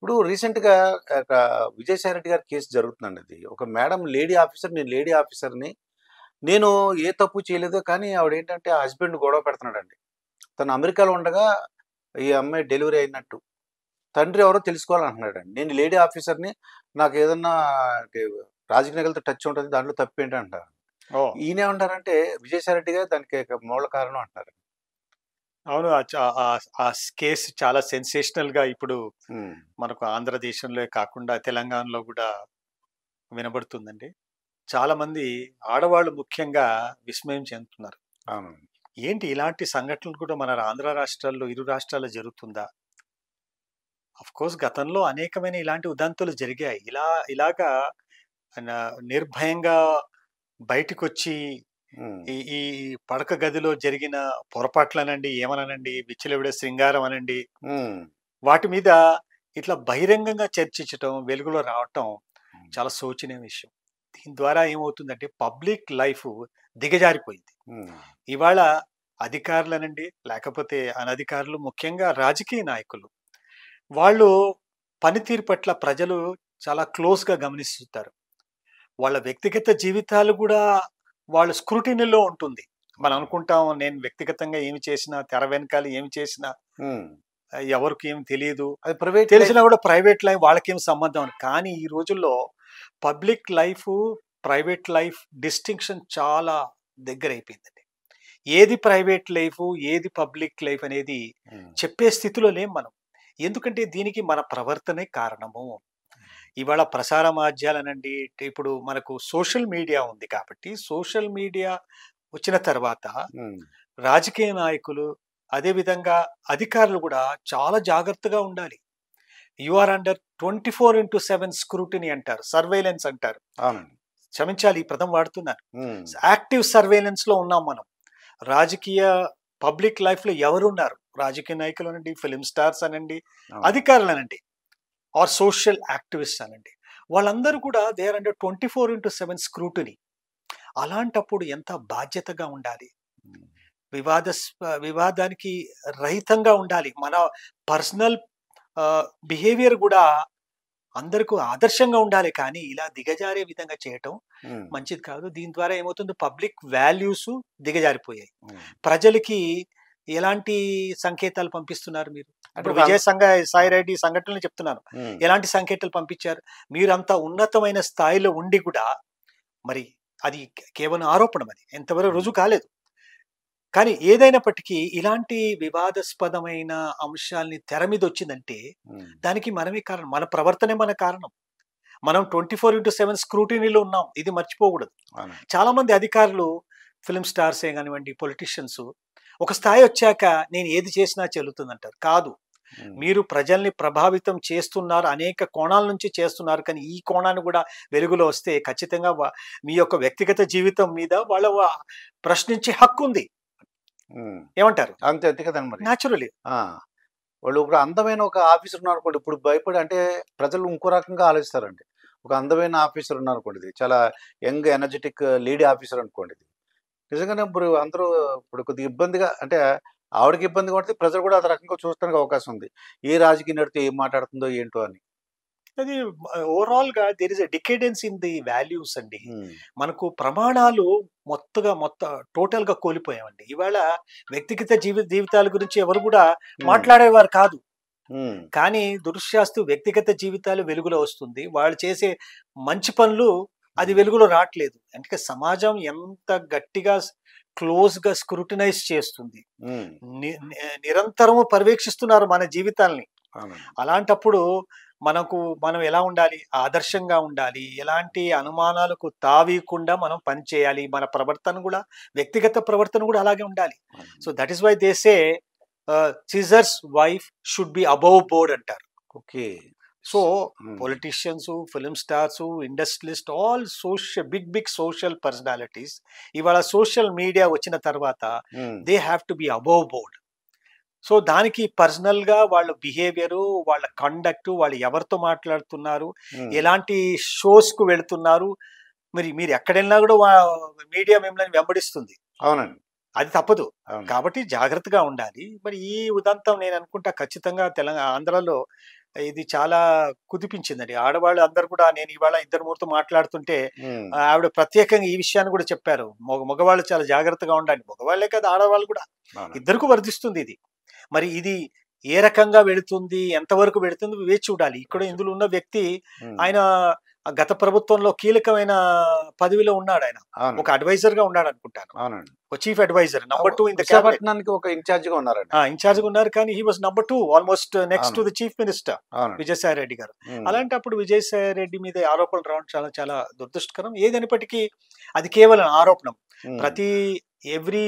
ఇప్పుడు రీసెంట్‌గా ఒక విజయసాయి రెడ్డి గారి కేసు జరుగుతుందండి అది. ఒక మేడం లేడీ ఆఫీసర్, నేను లేడీ ఆఫీసర్‌ని. నేను ఏ తప్పు చేయలేదు. కానీ ఆవిడేంటంటే ఆ హస్బెండ్ గొడవ పెడుతున్నాడండి. తను అమెరికాలో ఉండగా ఈ అమ్మాయి డెలివరీ అయినట్టు. తండ్రి ఎవరో తెలుసుకోవాలంటున్నాడండి. నేను లేడీ ఆఫీసర్‌ని. నాకేదన్నా అంటే రాజకీయ నాయకులతో టచ్ ఉంటది. దాంట్లో తప్పేంటి అంటారు. ఓహ్! ఈయనేమంటారంటే విజయసాయి రెడ్డి గారు దానికి మూల కారణం అంటున్నారు. అవును. ఆ కేస్ చాలా సెన్సేషనల్‌గా ఇప్పుడు హ్మ్. మనకు ఆంధ్రదేశంలో కాకుండా తెలంగాణలో గూడా వినబడుతుందండి. చాలామంది ఆడవాళ్ళు ముఖ్యంగా విస్మయం చెందుతున్నారు. అవునండి. ఏంటి ఇలాంటి సంఘటనలు కూడా మన ఆంధ్ర రాష్ట్రాల్లో, ఇరు రాష్ట్రాల్లో జరుగుతుందా? ఆఫ్‌కోర్స్ గతంలో అనేకమైన ఇలాంటి ఉదంతాలు జరిగాయి. ఇలాగా నిర్భయంగా బయటికొచ్చి హ్మ్. ఈ పడక గదిలో జరిగిన పొరపాట్లనండి, ఏమననండి, విచ్చలవిడి శృంగారం అనండి, హ్మ్. వాటి మీద ఇట్లా బహిరంగంగా చర్చించటం, వెలుగులో రావటం హ్మ్. చాలా శోచనీయ విషయం. దీని ద్వారా ఏమవుతుందంటే పబ్లిక్ లైఫ్ దిగజారిపోయింది. హ్మ్. ఇవాళ అధికారులనండి, లేకపోతే అనధికారులు ముఖ్యంగా రాజకీయ నాయకులు, వాళ్ళు పనితీరు పట్ల ప్రజలు చాలా క్లోజ్‌గా గమనిస్తుంటారు. వాళ్ళ వ్యక్తిగత జీవితాలు గూడా వాళ్ళ స్క్రూటినీలో ఉంటుంది. మనం అవును. అనుకుంటాం నేను వ్యక్తిగతంగా ఏమి చేసినా, తెర వెనకాల ఏమి చేసినా హ్మ్. ఎవరికీ ఏమి తెలీదు. అది ప్రైవేట్ లైఫ్. తెలిసినా గూడా ప్రైవేట్ లైఫ్ వాళ్ళకేం సంబంధం అని. కానీ ఈ రోజుల్లో public life, private life distinction చాలా దగ్గరైపోయిందండి. ఏది ప్రైవేట్ లైఫు, ఏది పబ్లిక్ లైఫ్ అనేది హ్మ్. చెప్పే స్థితిలో లేం మనం. ఎందుకంటే దీనికి మన ప్రవర్తనే కారణము. ఇవాళ ప్రసార మాధ్యాలనండి, ఇప్పుడు మనకు సోషల్ మీడియా ఉంది కాబట్టి, సోషల్ మీడియా వచ్చిన తర్వాత హ్మ్. రాజకీయ నాయకులు, అదే విధంగా అధికారులు గూడా చాలా జాగ్రత్తగా ఉండాలి. యూ ఆర్ అండర్ 24/7 స్క్రూటినీ అంటారు. సర్వేలెన్స్ అంటారు. అవునండి. క్షమించాలి ఈ పదం వాడుతున్నాను. హ్మ్. యాక్టివ్ సర్వేలెన్స్‌లో ఉన్నాం మనం. రాజకీయ పబ్లిక్ లైఫ్‌లో ఎవరున్నారు? రాజకీయ నాయకులనండి, ఫిల్మ్ స్టార్స్ అనండి, అవును. అధికారులనండి. ఆర్ సోషల్ యాక్టివిస్ట్ అనండి. వాళ్ళందరూ కూడా దే ఆర్ అండర్ 24/7 స్క్రూటినీ. అలాంటప్పుడు ఎంత బాధ్యతగా ఉండాలి. హ్మ్. వివాదానికి రహితంగా ఉండాలి. మన పర్సనల్ బిహేవియర్ గూడా అందరికి ఆదర్శంగా ఉండాలి. కానీ ఇలా దిగజారే విధంగా చేయటం హ్మ్. మంచిది కాదు. దీని ద్వారా ఏమవుతుంది పబ్లిక్ వాల్యూస్ దిగజారిపోయాయి. హ్మ్. ప్రజలకి ఎలాంటి సంకేతాలు పంపిస్తున్నారు మీరు? అంటే ఇప్పుడు ఒక అన్ సాయి అవును. రెడ్డి సంఘటనలు చెప్తున్నాను. హ్మ్. ఎలాంటి సంకేతాలు పంపించారు? మీరంత ఉన్నతమైన స్థాయిలో ఉండి కూడా మరి అది కేవలం ఆరోపణ మరి. ఎంతవరకు హ్మ్. రుజువు కాలేదు. కానీ ఏదైనప్పటికీ ఇలాంటి వివాదాస్పదమైన అంశాల్ని తెర మీదొచ్చిందంటే హ్మ్. దానికి మనమే కారణం. మన ప్రవర్తనే మన కారణం. మనం 24/7 స్క్రూటినీలో ఉన్నాం. ఇది మర్చిపోకూడదు. అవునండి. చాలామంది అధికారులు ఫిల్మ్ స్టార్సే గానివ్వండి, పొలిటీషియన్స్ ఒక స్థాయొచ్చాక నేను ఏది చేసినా చెల్లుతుందంటారు. కాదు. హ్మ్. మీరు ప్రజల్ని ప్రభావితం చేస్తున్నారు. అనేక కోణాల నుంచి చేస్తున్నారు. కానీ ఈ కోణాన్ని గూడా వెలుగులో వస్తే ఖచ్చితంగా మీ యొక్క వ్యక్తిగత జీవితం మీద ప్రశ్నించే హక్కుంది. హ్మ్. ఏమంటారు? అంతే అంతే కదండి మరి. నేచురల్లీ. ఆ! వాళ్ళు ఇప్పుడు అందమైన ఒక ఆఫీసర్ ఉన్నారనుకోండి. ఇప్పుడు భయపడి అంటే ప్రజలు ఇంకో రకంగా ఆలోచిస్తారండి. ఒక అందమైన ఆఫీసర్ ఉన్నారనుకోండి. ఇది చాలా యంగ్ ఎనర్జిటిక్ లేడీ ఆఫీసర్ అనుకోండి ఇది. నిజంగానే ఇప్పుడు అందరూ ఇప్పుడు కొద్దిగా ఇబ్బందిగా అంటే ఆవిడకి ఇబ్బందిగా ఉంటది. ప్రజలు కూడా అదే రకంగా చూడటానికి అవకాశం ఉంది. ఏ రాజకీయ నాయకుడితో ఏం మాట్లాడుతుందో ఏంటో అని. అది ఓవరాల్‌గా there is a decadence in the values అండి. హ్మ్. మనకు ప్రమాణాలు టోటల్‌గా కోల్పోయామండి. ఇవాళ వ్యక్తిగత జీవితాల గురించి ఎవరు గూడా హ్మ్. మాట్లాడేవారు కాదు. హ్మ్. కానీ దురదృష్టవశాత్తు వ్యక్తిగత జీవితాలు వెలుగులో వస్తుంది. వాళ్ళు చేసే మంచి పనులు అది హ్మ్. వెలుగులో రాట్లేదు. అంటే సమాజం ఎంత గట్టిగా క్లోజ్‌గా స్క్రూటినైజ్ చేస్తుంది. హ్మ్. ని ని నిరంతరము పర్యవేక్షిస్తున్నారు మన జీవితాల్ని. అవునండి. అలాంటప్పుడు మనం ఎలా ఉండాలి? ఆదర్శంగా ఉండాలి. ఎలాంటి అనుమానాలకు తావీయకుండా మనం పని చేయాలి. మన ప్రవర్తన గూడా వ్యక్తిగత ప్రవర్తన గూడా అలాగే ఉండాలి. సో, అవునండి. That is why they say Caesar's wife should be above board అంటారు. Okay. So, hmm. Politicians, film stars, industrialist all big social personalities ఇవాళ సోషల్ మీడియా వచ్చిన తర్వాత hmm. They have to be above board. So, దానికి పర్సనల్‌గా వాళ్ళ behaviour, వాళ్ళ కండక్టు, వాళ్ళు ఎవరితో మాట్లాడుతున్నారు, హ్మ్. ఎలాంటి షోస్‌కు వెళ్తున్నారు, మీరు ఎక్కడెళ్ళినా గూడా మీడియా మిమ్మల్ని వెంబడిస్తుంది. అవునండి. అది తప్పదు. అవును. కాబట్టి జాగ్రత్తగా ఉండాలి. మరి ఈ ఉదంతం నేననుకుంటా ఖచ్చితంగా ఆంధ్రాలో ఇది చాలా కుదిపించిందండి. ఆడవాళ్ళు అందరూ కూడా నేను ఇవాళ ఇద్దరు ముగ్గురితో మాట్లాడుతుంటే ఆవిడ ప్రత్యేకంగా ఈ విషయాన్ని కూడా చెప్పారు. మగవాళ్ళు చాలా జాగ్రత్తగా ఉండండి. మగవాళ్ళే కాదు ఆడవాళ్ళు కూడా అవునండి. ఇద్దరికి వర్ధిస్తుంది ఇది. మరి ఇది ఏ రకంగా వెళుతుంది, ఎంతవరకు వెళుతుంది వేచి చూడాలి. ఇక్కడ ఇందులో ఉన్న వ్యక్తి ఆయన గత ప్రభుత్వంలో కీలకమైన పదవిలో ఉన్నాడు. ఆయన అవునండి. ఒక అడ్వైజర్ గా ఉన్నాడు అనుకుంటాను. అవునండి. ఒక chief adviser number 2 in the cabinet. విశాఖపట్నానికి ఒక ఇన్ఛార్జ్ గా ఉన్నారండి. ఇన్ఛార్జ్ గా ఉన్నారు. కానీ he was number 2 almost next to అవును. ద చీఫ్ మినిస్టర్ అవునండి. విజయసాయి రెడ్డి గారు. అలాంటప్పుడు విజయసాయి రెడ్డి మీద ఆరోపణలు రావడం చాలా చాలా దురదృష్టకరం. ఏదైనప్పటికీ అది కేవలం ఆరోపణ. ప్రతి every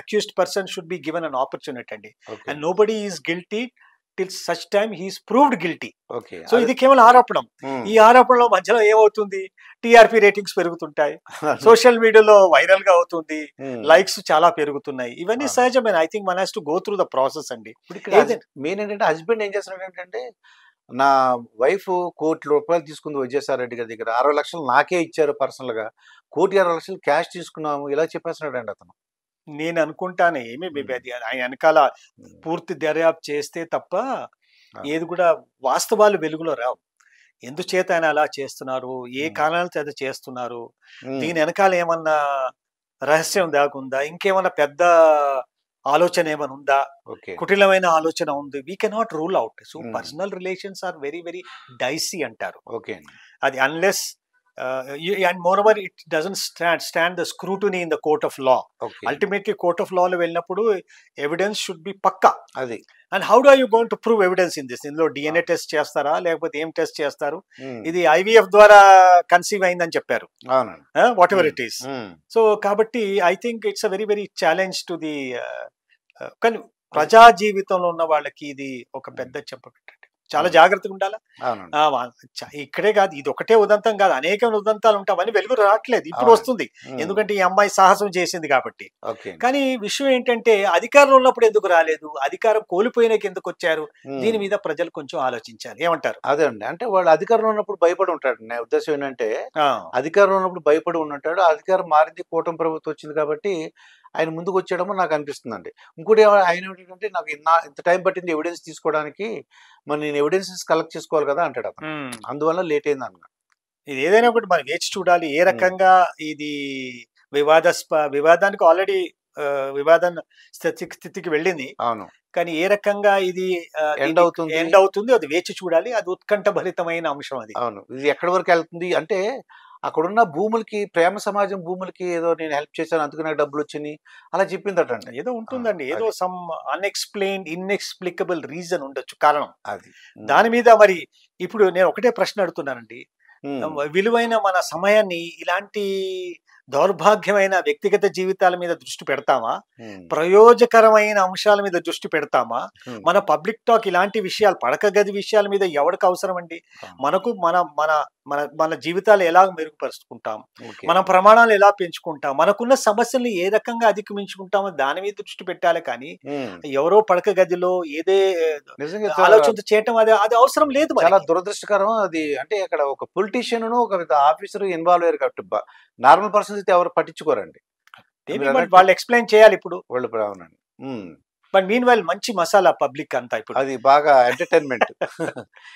accused person should be given an opportunity అండి. Okay. And nobody is guilty till such time he is proved guilty. Okay. So ఇది కేవలం ఆరోపణ. ఈ ఆరోపణలో మధ్యలో ఏమవుతుంది, టీఆర్పీ రేటింగ్స్ పెరుగుతుంటాయి, సోషల్ మీడియాలో వైరల్ గా అవుతుంది, లైక్స్ చాలా పెరుగుతున్నాయి. ఇవన్నీ సహజమైన. I think one has to go through the process అండి. మెయిన్ ఏంటంటే హస్బెండ్ ఏం చేస్తున్నాడు ఏంటంటే, నా వైఫ్ ₹1,00,00,000 తీసుకుంది విజయసాయి రెడ్డి గారి దగ్గర, 60 లక్షలు నాకే ఇచ్చారు పర్సనల్ గా, 1,60,00,000 క్యాష్ తీసుకున్నాము ఇలా చెప్పేస్తున్నాడు అండి అతను. నేను అనుకుంటాను ఏమి అది ఆయన వెనకాల పూర్తి దర్యాప్తు చేస్తే తప్ప ఏది కూడా వాస్తవాలు వెలుగులో రావు. ఎందుచేత ఆయన అలా చేస్తున్నారు, ఏ కారణాల చేత చేస్తున్నారు, దీని వెనకాల ఏమన్నా రహస్యం దాగుందా, ఇంకేమన్నా పెద్ద ఆలోచన ఏమైనా ఉందా, కుటిలమైన ఆలోచన ఉంది. We cannot rule out. So personal relations are very very dicey అంటారు. ఓకే. అది unless and moreover it doesn't stand the scrutiny in the court of law. Ultimately court of law లో వెళ్ళినప్పుడు evidence should be పక్కా. అది. And how are you going to prove evidence in this? ఇందులో DNA test చేస్తారా లేకపోతే ఏం test చేస్తారు? ఇది IVF ద్వారా కన్సీవ్ అయిందని చెప్పారు. Whatever it is. So కాబట్టి I think it's a very very challenge to the కానీ ప్రజా జీవితంలో ఉన్న వాళ్ళకి ఇది ఒక పెద్ద చెప్పబెట్టండి. చాలా జాగ్రత్తగా ఉండాలా. ఇక్కడే కాదు, ఇది ఒకటే ఉదంతం కాదు, అనేక ఉదంతాలు ఉంటామని వెలుగు రావట్లేదు, ఇప్పుడు వస్తుంది. ఎందుకంటే ఈ అమ్మాయి సాహసం చేసింది కాబట్టి. కానీ విషయం ఏంటంటే అధికారంలో ఉన్నప్పుడు ఎందుకు రాలేదు, అధికారం కోల్పోయినాక ఎందుకు వచ్చారు, దీని మీద ప్రజలు కొంచెం ఆలోచించారు. ఏమంటారు? అదే అండి. అంటే వాళ్ళు అధికారంలో ఉన్నప్పుడు భయపడి ఉంటాడు. నా ఉద్దేశం ఏంటంటే అధికారంలో ఉన్నప్పుడు భయపడి ఉంటాడు. అధికారం మారింది, కూటమి ప్రభుత్వం వచ్చింది కాబట్టి ఆయన ముందుకు వచ్చేయడమో నాకు అనిపిస్తుందండి. ఇంకోటి ఆయన ఏంటంటే, నాకు ఇంత టైం పట్టింది ఎవిడెన్స్ తీసుకోవడానికి, మరి నేను ఎవిడెన్సెస్ కలెక్ట్ చేసుకోవాలి కదా అంటాడు అతను. అందువల్ల లేట్ అయింది అన్న. ఇది ఏదైనా ఒకటి మనం వేచి చూడాలి. ఏ రకంగా ఇది వివాదానికి ఆల్రెడీ వివాదం స్థితికి వెళ్ళింది. అవును. కానీ ఏ రకంగా ఇది ఎండ్ అవుతుంది అది వేచి చూడాలి. అది ఉత్కంఠభరితమైన అంశం అది. అవును. ఇది ఎక్కడి వరకు వెళ్తుంది అంటే, అక్కడున్న భూములకి, ప్రేమ సమాజం భూములకి ఏదో నేను హెల్ప్ చేశాను అందుకు నాకు డబ్బులు వచ్చినాయి అలా చెప్పిందటండి. ఏదో ఉంటుందండి, ఏదో సమ్ అన్ఎక్స్ప్లెయిన్డ్ ఇన్ఎక్స్ప్లికబుల్ రీజన్ ఉండొచ్చు, కారణం అది. దాని మీద మరి ఇప్పుడు నేను ఒకటే ప్రశ్న అడుగుతున్నానండి. విలువైన మన సమయాన్ని ఇలాంటి దౌర్భాగ్యమైన వ్యక్తిగత జీవితాల మీద దృష్టి పెడతామా, ప్రయోజకరమైన అంశాల మీద దృష్టి పెడతామా? మన పబ్లిక్ టాక్ ఇలాంటి విషయాలు, పడక గది విషయాల మీద ఎవరికి అవసరం అండి? మనకు మన మన మన మన జీవితాలు ఎలా మెరుగుపరుచుకుంటాం, మన ప్రమాణాలు ఎలా పెంచుకుంటాం, మనకున్న సమస్యల్ని ఏ రకంగా అధిగమించుకుంటామో దాని మీద దృష్టి పెట్టాలి. కానీ ఎవరో పడక గదిలో ఏదే ఆలోచన చేయటం అది అవసరం లేదు. చాలా దురదృష్టకరం అది. అంటే అక్కడ ఒక పొలిటీషియన్ ఒక ఆఫీసర్ ఇన్వాల్వ్ అయ్యారు కాబట్టి నార్మల్ పర్సన్స్ అయితే ఎవరు పట్టించుకోరండి. వాళ్ళు ఎక్స్ప్లెయిన్ చేయాలి ఇప్పుడు వాళ్ళు. అవునండి. బట్ మీన్ వైల్ మంచి మసాలా పబ్లిక్ అంతా ఇప్పుడు అది బాగా ఎంటర్టైన్మెంట్.